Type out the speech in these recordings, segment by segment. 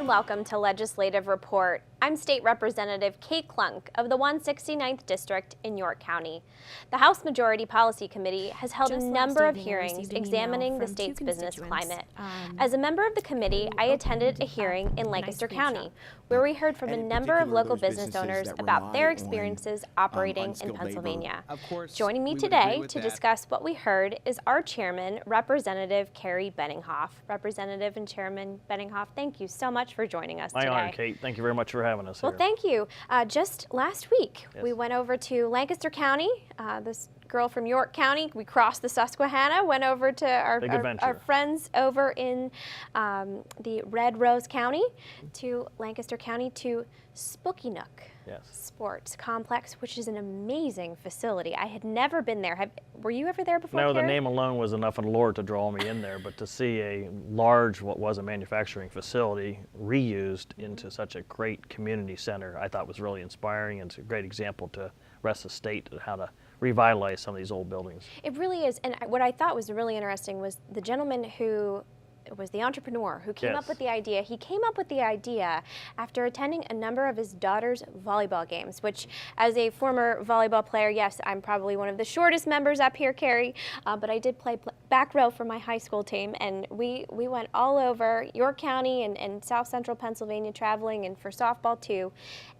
and welcome to Legislative Report. I'm State Representative Kate Klunk of the 169th District in York County. The House Majority Policy Committee has held a number of hearings examining the state's business climate. As a member of the committee, I attended a hearing in Lancaster County, where we heard from a number of local business owners about their experiences operating in Pennsylvania. Joining me today to discuss what we heard is our chairman, Representative Kerry Benninghoff. Representative and Chairman Benninghoff, thank you so much for joining us today. My honor, Kate. Thank you very much for having us here. Well, thank you. Just last week, we went over to Lancaster County. This girl from York County, we crossed the Susquehanna, went over to our friends over in the Red Rose County, to Lancaster County, to Spooky Nook Sports Complex, which is an amazing facility. I had never been there. Were you ever there before, No, Kerry? the name alone was enough allure to draw me in there, but to see a large, what was a manufacturing facility, reused into such a great community center, I thought was really inspiring, and it's a great example to rest of the state of how to revitalize some of these old buildings. It really is, and what I thought was really interesting was the gentleman who was the entrepreneur who came up with the idea. He came up with the idea after attending a number of his daughter's volleyball games, which, as a former volleyball player, yes, I'm probably one of the shortest members up here, Kerry, but I did play back row for my high school team, and we went all over York County and South Central Pennsylvania traveling, and for softball too.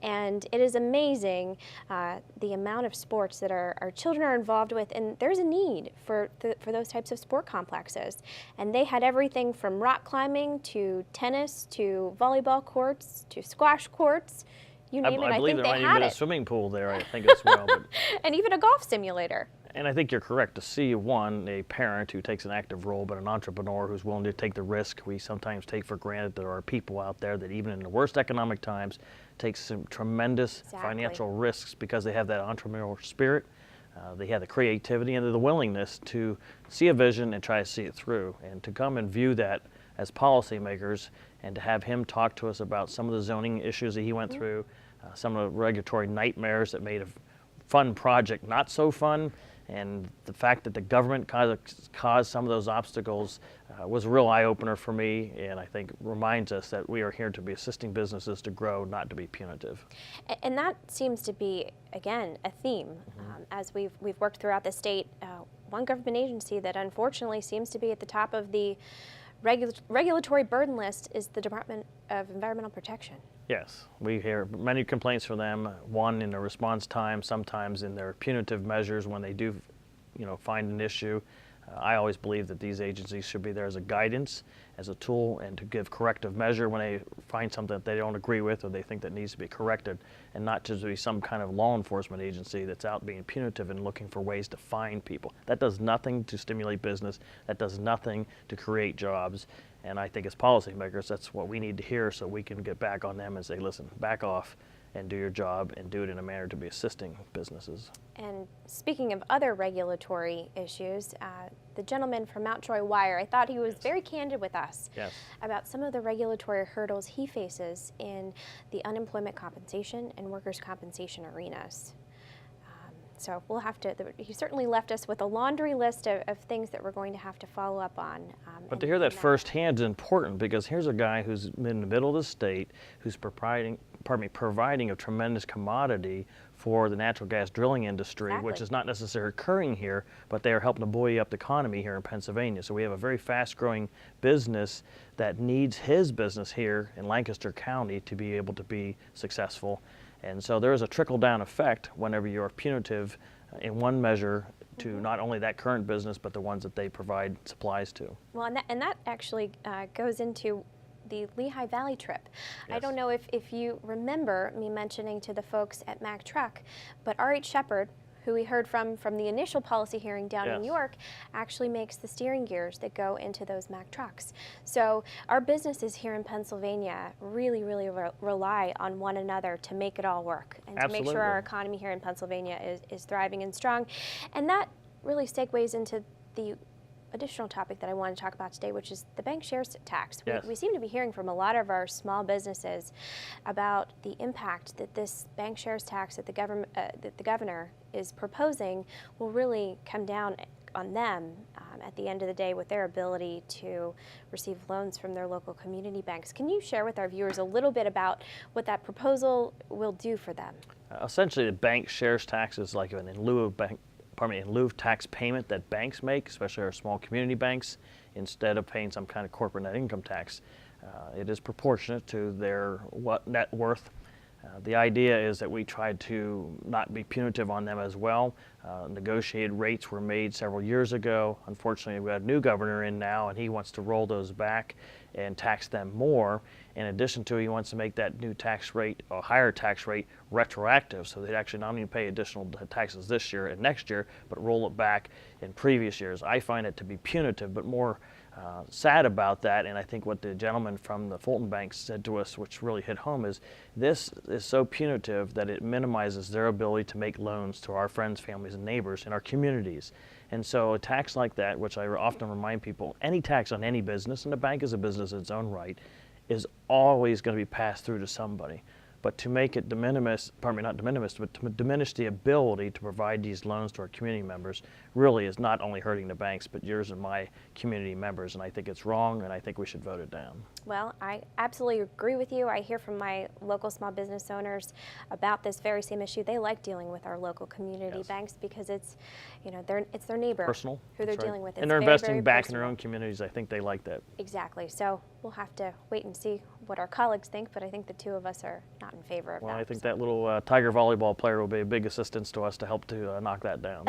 And it is amazing the amount of sports that our children are involved with, and there's a need for those types of sport complexes. And they had everything from rock climbing to tennis to volleyball courts to squash courts. You name it, I think they had it. I believe there might even be a swimming pool there, I think, as well. But and even a golf simulator. And I think you're correct to see, one, a parent who takes an active role, but an entrepreneur who's willing to take the risk. We sometimes take for granted there are people out there that even in the worst economic times take some tremendous financial risks because they have that entrepreneurial spirit. They have the creativity and the willingness to see a vision and try to see it through. And to come and view that as policymakers and to have him talk to us about some of the zoning issues that he went through, some of the regulatory nightmares that made a fun project not so fun, and the fact that the government caused some of those obstacles was a real eye-opener for me, and I think reminds us that we are here to be assisting businesses to grow, not to be punitive. And that seems to be, again, a theme as we've worked throughout the state. One government agency that unfortunately seems to be at the top of the regulatory burden list is the Department of Environmental Protection. Yes, we hear many complaints from them, one in the response time, sometimes in their punitive measures when they do, find an issue. I always believe that these agencies should be there as a guidance, as a tool, and to give corrective measure when they find something that they don't agree with or they think that needs to be corrected, and not to be some kind of law enforcement agency that's out being punitive and looking for ways to fine people. That does nothing to stimulate business. That does nothing to create jobs. And I think as policymakers, that's what we need to hear so we can get back on them and say, listen, back off and do your job and do it in a manner to be assisting businesses. And speaking of other regulatory issues, the gentleman from Mount Troy Wire, I thought he was very candid with us about some of the regulatory hurdles he faces in the unemployment compensation and workers' compensation arenas. So we'll have to, he certainly left us with a laundry list of things that we're going to have to follow up on. But to hear that firsthand is important, because here's a guy who's in the middle of the state, who's providing a tremendous commodity for the natural gas drilling industry, which is not necessarily occurring here, but they are helping to buoy up the economy here in Pennsylvania. So we have a very fast-growing business that needs his business here in Lancaster County to be able to be successful. And so there is a trickle-down effect whenever you're punitive in one measure to not only that current business, but the ones that they provide supplies to. Well, and that actually goes into the Lehigh Valley trip. I don't know if you remember me mentioning to the folks at Mack Truck, but R.H. Shepard, who we heard from the initial policy hearing down in York, actually makes the steering gears that go into those Mack trucks. So our businesses here in Pennsylvania really rely on one another to make it all work and to make sure our economy here in Pennsylvania is thriving and strong. And that really segues into the additional topic that I want to talk about today, which is the bank shares tax. We seem to be hearing from a lot of our small businesses about the impact that this bank shares tax that the governor is proposing will really come down on them at the end of the day with their ability to receive loans from their local community banks. Can you share with our viewers a little bit about what that proposal will do for them? Essentially, the bank shares taxes like in lieu of tax payment that banks make, especially our small community banks, instead of paying some kind of corporate net income tax. It is proportionate to their net worth. The idea is that we try to not be punitive on them as well. Negotiated rates were made several years ago. Unfortunately, we have a new governor in now, and he wants to roll those back and tax them more. In addition to, he wants to make that new tax rate, a higher tax rate, retroactive, so they'd actually not only pay additional taxes this year and next year, but roll it back in previous years. I find it to be punitive, but more sad about that, and I think what the gentleman from the Fulton Bank said to us, which really hit home, is this is so punitive that it minimizes their ability to make loans to our friends, families, and neighbors in our communities. And so a tax like that, which I often remind people, any tax on any business, and a bank is a business in its own right, is always going to be passed through to somebody. But to make it de minimis, not de minimis, but to diminish the ability to provide these loans to our community members really is not only hurting the banks, but yours and my community members. And I think it's wrong, and I think we should vote it down. Well, I absolutely agree with you. I hear from my local small business owners about this very same issue. They like dealing with our local community banks because it's, it's their neighbor, personal, who they're dealing with. And they're investing back in their own communities. I think they like that. Exactly. So we'll have to wait and see what our colleagues think, but I think the two of us are not in favor of that. Well, I think that little Tiger volleyball player will be a big assistance to us to help to knock that down.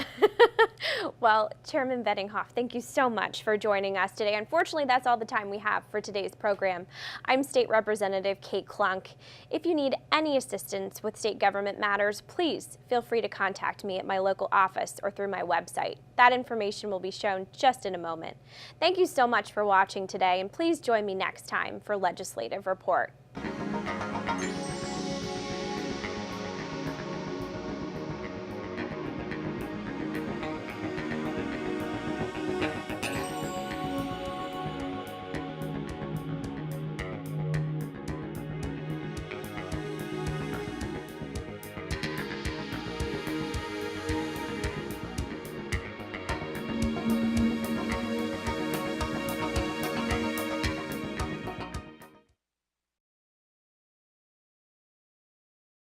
Well, Chairman Benninghoff, thank you so much for joining us today. Unfortunately, that's all the time we have for today's program. I'm State Representative Kate Klunk. If you need any assistance with state government matters, please feel free to contact me at my local office or through my website. That information will be shown just in a moment. Thank you so much for watching today, and please join me next time for Legislative Report.